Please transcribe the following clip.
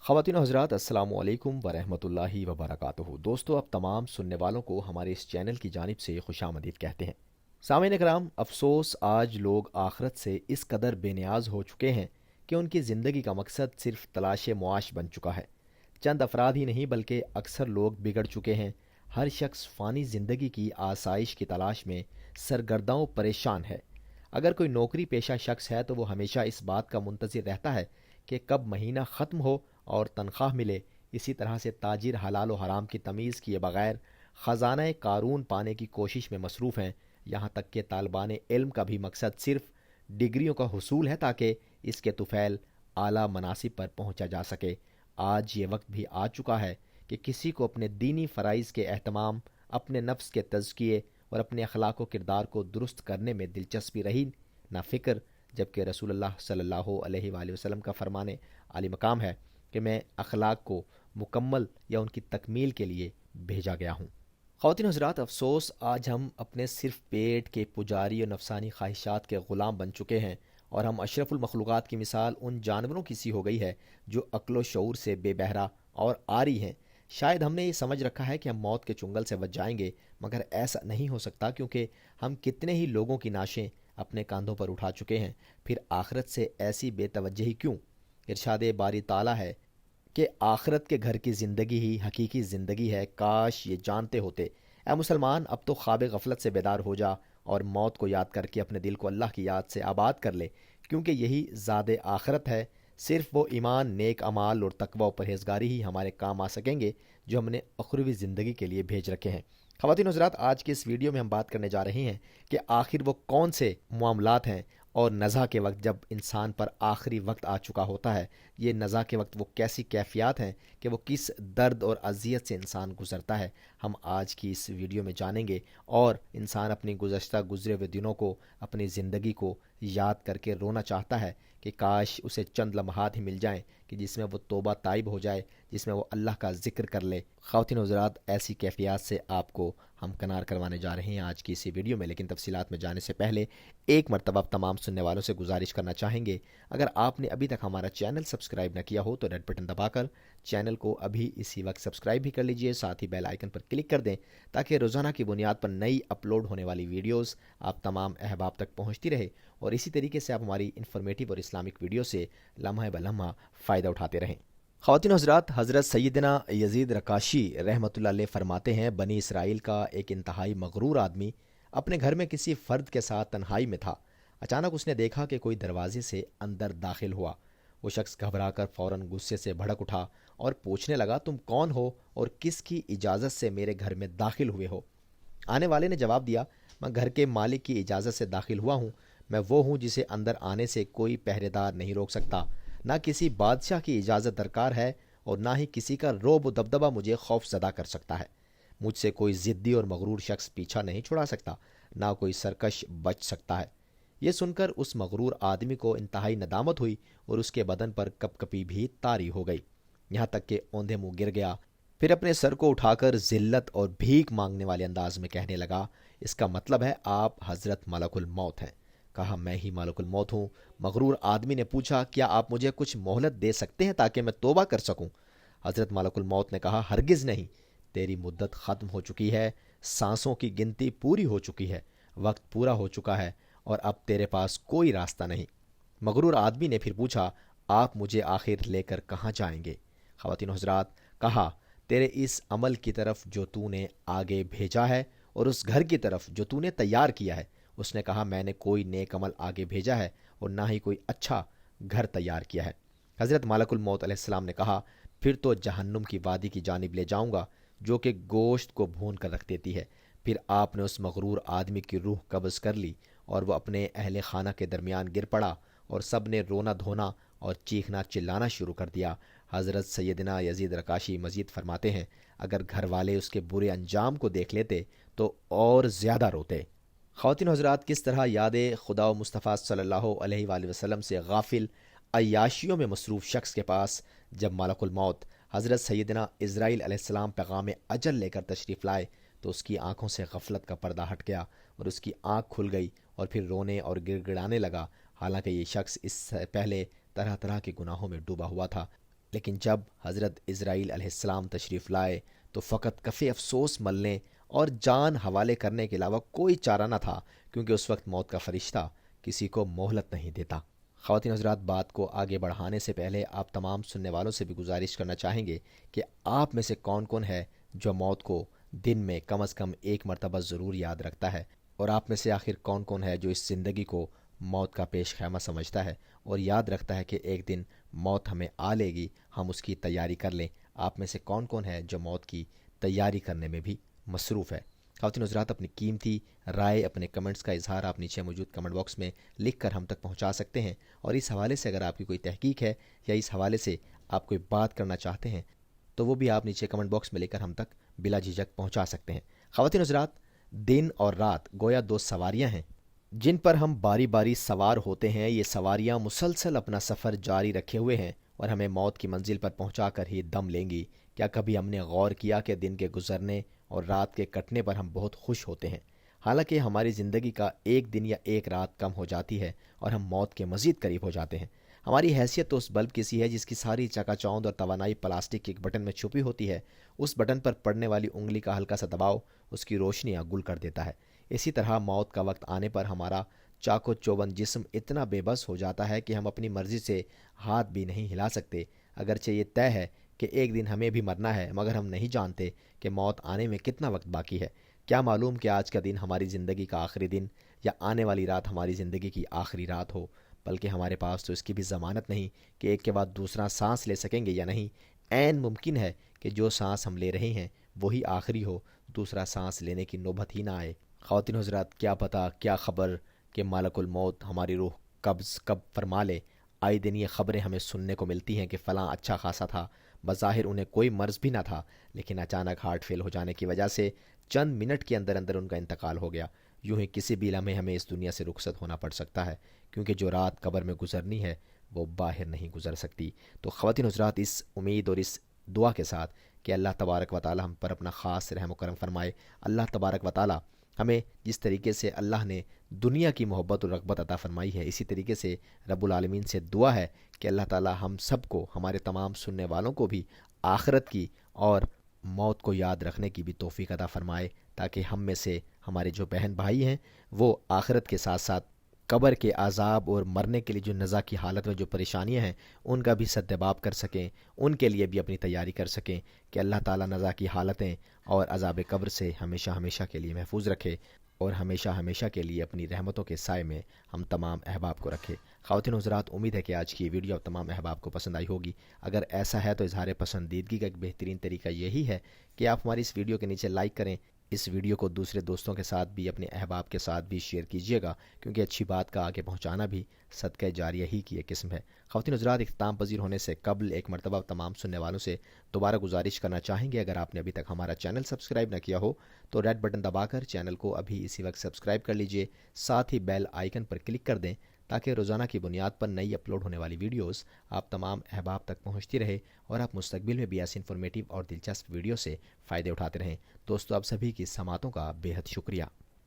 ख़वातीन और हज़रात, अस्सलामु अलैकुम वरहमतुल्लाहि वबरकातुहू। दोस्तों, अब तमाम सुनने वालों को हमारे इस चैनल की जानिब से खुशामदीद कहते हैं। सामीन कराम, अफसोस आज लोग आखरत से इस कदर बेनियाज हो चुके हैं कि उनकी ज़िंदगी का मकसद सिर्फ तलाश मुआश बन चुका है। चंद अफराद ही नहीं बल्कि अक्सर लोग बिगड़ चुके हैं। हर शख्स फ़ानी ज़िंदगी की आसाइश की तलाश में सरगर्दा व परेशान है। अगर कोई नौकरी पेशा शख्स है तो वो हमेशा इस बात का मुंतज़िर रहता है कि कब महीना ख़त्म हो और तनख्वाह मिले। इसी तरह से ताजिर हलाल व हराम की तमीज़ किए बगैर ख़जाना कारून पाने की कोशिश में मसरूफ़ हैं। यहाँ तक कि तालिबान इल्म का भी मकसद सिर्फ डिग्रियों का हुसूल है ताकि इसके तुफ़ैल आला मनासिब पर पहुँचा जा सके। आज ये वक्त भी आ चुका है कि किसी को अपने दीनी फ़राइज़ के एहतमाम, अपने नफ्स के तज़किये और अपने अखलाक व किरदार को दुरुस्त करने में दिलचस्पी रही ना फ़िक्र, जबकि रसूलुल्लाह सल्लल्लाहु अलैहि वसल्लम का फ़रमाने आली मकाम है कि मैं अखलाक को मुकम्मल या उनकी तकमील के लिए भेजा गया हूँ। ख़वातीन हज़रात, अफसोस आज हम अपने सिर्फ पेट के पुजारी और नफसानी ख्वाहिशात के ग़ुलाम बन चुके हैं और हम अशरफुल मखलूक़ात की मिसाल उन जानवरों की सी हो गई है जो अक्ल शऊर से बेबहरा और आरी हैं। शायद हमने ये समझ रखा है कि हम मौत के चुंगल से बच जाएंगे, मगर ऐसा नहीं हो सकता क्योंकि हम कितने ही लोगों की नाशें अपने कांधों पर उठा चुके हैं। फिर आखिरत से ऐसी बेतवज्जही क्यों? इरशाद बारी ताला है कि आखिरत के घर की ज़िंदगी ही हकीकी ज़िंदगी है। काश ये जानते होते। ऐ मुसलमान, अब तो ख्वाब गफलत से बेदार हो जा और मौत को याद करके अपने दिल को अल्लाह की याद से आबाद कर ले, क्योंकि यही ज़ाद आखिरत है। सिर्फ वो ईमान, नेक अमाल और तकवा और परहेजगारी ही हमारे काम आ सकेंगे जो हमने अखरवी ज़िंदगी के लिए भेज रखे हैं। ख़वातीन हज़रात, आज की इस वीडियो में हम बात करने जा रहे हैं कि आखिर वो कौन से मामलात हैं और नज़ा के वक्त, जब इंसान पर आखिरी वक्त आ चुका होता है, ये नज़ा के वक्त वो कैसी कैफियत हैं कि वो किस दर्द और अजियत से इंसान गुज़रता है। हम आज की इस वीडियो में जानेंगे और इंसान अपनी गुज़श्ता गुज़रे हुए दिनों को, अपनी ज़िंदगी को याद करके रोना चाहता है कि काश उसे चंद लम्हात ही मिल जाएं कि जिसमें वो तौबा ताइब हो जाए, जिसमें वो अल्लाह का ज़िक्र कर ले। ख़वातीन हज़रात, ऐसी कैफियत से आपको हम कनार करवाने जा रहे हैं आज की इसी वीडियो में। लेकिन तफसीलात में जाने से पहले एक मरतबा तमाम सुनने वालों से गुजारिश करना चाहेंगे, अगर आपने अभी तक हमारा चैनल सब्सक्राइब न किया हो तो रेड बटन दबाकर चैनल को अभी इसी वक्त सब्सक्राइब भी कर लीजिए। साथ ही बेल आइकन पर क्लिक कर दें ताकि रोज़ाना की बुनियाद पर नई अपलोड होने वाली वीडियोस आप तमाम अहबाब तक पहुंचती रहे और इसी तरीके से आप हमारी इन्फॉर्मेटिव और इस्लामिक वीडियो से लम्हा ब लम्हा फ़ायदा उठाते रहें। ख़वातीन हज़रात, हज़रत सैयदना यज़ीद रकाशी रहमतुल्लाह अलैह फरमाते हैं, बनी इसराइल का एक इंतहाई मगरूर आदमी अपने घर में किसी फ़र्द के साथ तन्हाई में था। अचानक उसने देखा कि कोई दरवाजे से अंदर दाखिल हुआ। वो शख्स घबराकर फ़ौरन गुस्से से भड़क उठा और पूछने लगा, तुम कौन हो और किसकी इजाज़त से मेरे घर में दाखिल हुए हो? आने वाले ने जवाब दिया, मैं घर के मालिक की इजाज़त से दाखिल हुआ हूँ। मैं वो हूँ जिसे अंदर आने से कोई पहरेदार नहीं रोक सकता। ना किसी बादशाह की इजाज़त दरकार है और ना ही किसी का रोब व दबदबा मुझे खौफ ज़दा कर सकता है। मुझसे कोई ज़िद्दी और मगरूर शख्स पीछा नहीं छुड़ा सकता, ना कोई सरकश बच सकता है। ये सुनकर उस मगरूर आदमी को इंतहाई नदामत हुई और उसके बदन पर कपकपी भी तारी हो गई, यहाँ तक कि औंधे मुंह गिर गया। फिर अपने सर को उठाकर जिल्लत और भीख मांगने वाले अंदाज में कहने लगा, इसका मतलब है आप हज़रत मलकुल मौत हैं। कहा, मैं ही मलकुल मौत हूँ। मगरूर आदमी ने पूछा, क्या आप मुझे कुछ मोहलत दे सकते हैं ताकि मैं तौबा कर सकूं? हज़रत मलकुल मौत ने कहा, हरगिज़ नहीं। तेरी मुद्दत ख़त्म हो चुकी है, सांसों की गिनती पूरी हो चुकी है, वक्त पूरा हो चुका है और अब तेरे पास कोई रास्ता नहीं। मगरूर आदमी ने फिर पूछा, आप मुझे आखिर लेकर कहाँ जाएंगे? ख़वातीन हज़रात, कहा, तेरे इस अमल की तरफ जो तूने आगे भेजा है और उस घर की तरफ जो तूने तैयार किया है। उसने कहा, मैंने कोई नेक अमल आगे भेजा है और ना ही कोई अच्छा घर तैयार किया है। हज़रत मलकुल मौत अलैहिस्सलाम ने कहा, फिर तो जहन्नुम की वादी की जानिब ले जाऊंगा जो कि गोश्त को भून कर रख देती है। फिर आपने उस मगरूर आदमी की रूह कब्ज़ कर ली और वह अपने अहले खाना के दरमियान गिर पड़ा और सब ने रोना धोना और चीखना चिल्लाना शुरू कर दिया। हज़रत सैयदना यज़ीद रकाशी मज़ीद फरमाते हैं, अगर घर वाले उसके बुरे अंजाम को देख लेते तो और ज़्यादा रोते। ख़वातीन हज़रात, किस तरह याद खुदा व मुस्तफ़ा सल्लल्लाहु अलैहि वसल्लम से गाफिल अय्याशियों में मसरूफ़ शख्स के पास जब मलकुल मौत हज़रत सैयदना इज़राइल अलैहिस्सलाम पैगाम अजल लेकर तशरीफ़ लाए तो उसकी आंखों से गफलत का पर्दा हट गया और उसकी आंख खुल गई और फिर रोने और गिड़गिड़ाने लगा। हालांकि ये शख्स इससे पहले तरह तरह के गुनाहों में डूबा हुआ था। لیکن جب حضرت اسرائیل علیہ السلام تشریف لائے تو فقط کف افسوس ملنے اور جان حوالے کرنے کے علاوہ کوئی چارہ نہ تھا، کیونکہ اس وقت موت کا فرشتہ کسی کو مہلت نہیں دیتا۔ خواتین حضرات، بات کو آگے بڑھانے سے پہلے آپ تمام سننے والوں سے بھی گزارش کرنا چاہیں گے کہ آپ میں سے کون کون ہے جو موت کو دن میں کم از کم ایک مرتبہ ضرور یاد رکھتا ہے، اور آپ میں سے آخر کون کون ہے جو اس زندگی کو موت کا پیش خیمہ سمجھتا ہے اور یاد رکھتا ہے کہ ایک دن موت ہمیں آ لے گی، ہم اس کی تیاری کر لیں۔ آپ میں سے کون کون ہے جو موت کی تیاری کرنے میں بھی مصروف ہے؟ خواتین حضرات، اپنی قیمتی رائے، اپنے کمنٹس کا اظہار آپ نیچے موجود کمنٹ باکس میں لکھ کر ہم تک پہنچا سکتے ہیں، اور اس حوالے سے اگر آپ کی کوئی تحقیق ہے یا اس حوالے سے آپ کوئی بات کرنا چاہتے ہیں تو وہ بھی آپ نیچے کمنٹ باکس میں لے کر ہم تک بلا جھجک پہنچا سکتے ہیں۔ خواتین حضرات، دن اور رات گویا دو سواریاں ہیں جن پر ہم باری باری سوار ہوتے ہیں۔ یہ سواریاں مسلسل اپنا سفر جاری رکھے ہوئے ہیں اور ہمیں موت کی منزل پر پہنچا کر ہی دم لیں گی۔ کیا کبھی ہم نے غور کیا کہ دن کے گزرنے اور رات کے کٹنے پر ہم بہت خوش ہوتے ہیں، حالانکہ ہماری زندگی کا ایک دن یا ایک رات کم ہو جاتی ہے اور ہم موت کے مزید قریب ہو جاتے ہیں۔ ہماری حیثیت تو اس بلب کی سی ہے جس کی ساری چکا چوند اور توانائی پلاسٹک کے ایک بٹن میں چھپی ہوتی ہے۔ اس بٹن پر پڑنے والی انگلی کا ہلکا سا دباؤ اس کی روشنیاں گل کر دیتا ہے۔ اسی طرح موت کا وقت آنے پر ہمارا چاقو چوبند جسم اتنا بے بس ہو جاتا ہے کہ ہم اپنی مرضی سے ہاتھ بھی نہیں ہلا سکتے۔ اگرچہ یہ طے ہے کہ ایک دن ہمیں بھی مرنا ہے، مگر ہم نہیں جانتے کہ موت آنے میں کتنا وقت باقی ہے۔ کیا معلوم کہ آج کا دن ہماری زندگی کا آخری دن یا آنے والی رات ہماری زندگی کی آخری رات ہو، بلکہ ہمارے پاس تو اس کی بھی ضمانت نہیں کہ ایک کے بعد دوسرا سانس لے سکیں گے یا نہیں۔ عین ممکن ہے کہ جو سانس ہم لے رہے ہیں وہی آخری ہو، دوسرا سانس لینے کی نوبت ہی نہ آئے۔ خواتین حضرات، کیا پتہ، کیا خبر کہ ملک الموت ہماری روح قبض کب فرما لے۔ آئے دن یہ خبریں ہمیں سننے کو ملتی ہیں کہ فلاں اچھا خاصا تھا، بظاہر انہیں کوئی مرض بھی نہ تھا، لیکن اچانک ہارٹ فیل ہو جانے کی وجہ سے چند منٹ کے اندر اندر ان کا انتقال ہو گیا۔ یوں ہی کسی بھی لمحے ہمیں اس دنیا سے رخصت ہونا پڑ سکتا ہے، کیونکہ جو رات قبر میں گزرنی ہے وہ باہر نہیں گزر سکتی۔ تو خواتین حضرات، اس امید اور اس دعا کے ساتھ کہ اللہ تبارک و تعالی ہم پر اپنا خاص رحم و کرم فرمائے، اللہ تبارک و تعالی ہمیں جس طریقے سے اللہ نے دنیا کی محبت اور رغبت عطا فرمائی ہے، اسی طریقے سے رب العالمین سے دعا ہے کہ اللہ تعالی ہم سب کو، ہمارے تمام سننے والوں کو بھی آخرت کی اور موت کو یاد رکھنے کی بھی توفیق عطا فرمائے، تاکہ ہم میں سے ہمارے جو بہن بھائی ہیں وہ آخرت کے ساتھ ساتھ قبر کے عذاب اور مرنے کے لیے جو نزا کی حالت میں جو پریشانیاں ہیں ان کا بھی سدباب کر سکیں، ان کے لیے بھی اپنی تیاری کر سکیں کہ اللہ تعالیٰ نزا کی حالتیں اور عذاب قبر سے ہمیشہ ہمیشہ کے لیے محفوظ رکھے اور ہمیشہ ہمیشہ کے لیے اپنی رحمتوں کے سائے میں ہم تمام احباب کو رکھے۔ خواتین حضرات، امید ہے کہ آج کی ویڈیو تمام احباب کو پسند آئی ہوگی۔ اگر ایسا ہے تو اظہار پسندیدگی کا ایک بہترین طریقہ یہی ہے کہ آپ ہماری اس ویڈیو کے نیچے لائک کریں، اس ویڈیو کو دوسرے دوستوں کے ساتھ بھی، اپنے احباب کے ساتھ بھی شیئر کیجیے گا، کیونکہ اچھی بات کا آگے پہنچانا بھی صدقہ جاریہ ہی کی ایک قسم ہے۔ خواتین حضرات، اختتام پذیر ہونے سے قبل ایک مرتبہ تمام سننے والوں سے دوبارہ گزارش کرنا چاہیں گے، اگر آپ نے ابھی تک ہمارا چینل سبسکرائب نہ کیا ہو تو ریڈ بٹن دبا کر چینل کو ابھی اسی وقت سبسکرائب کر لیجئے، ساتھ ہی بیل آئیکن پر کلک کر دیں تاکہ روزانہ کی بنیاد پر نئی اپلوڈ ہونے والی ویڈیوز آپ تمام احباب تک پہنچتی رہے اور آپ مستقبل میں بھی ایسی انفارمیٹیو اور دلچسپ ویڈیو سے فائدے اٹھاتے رہیں۔ دوستو، آپ سبھی کی سماعتوں کا بے حد شکریہ۔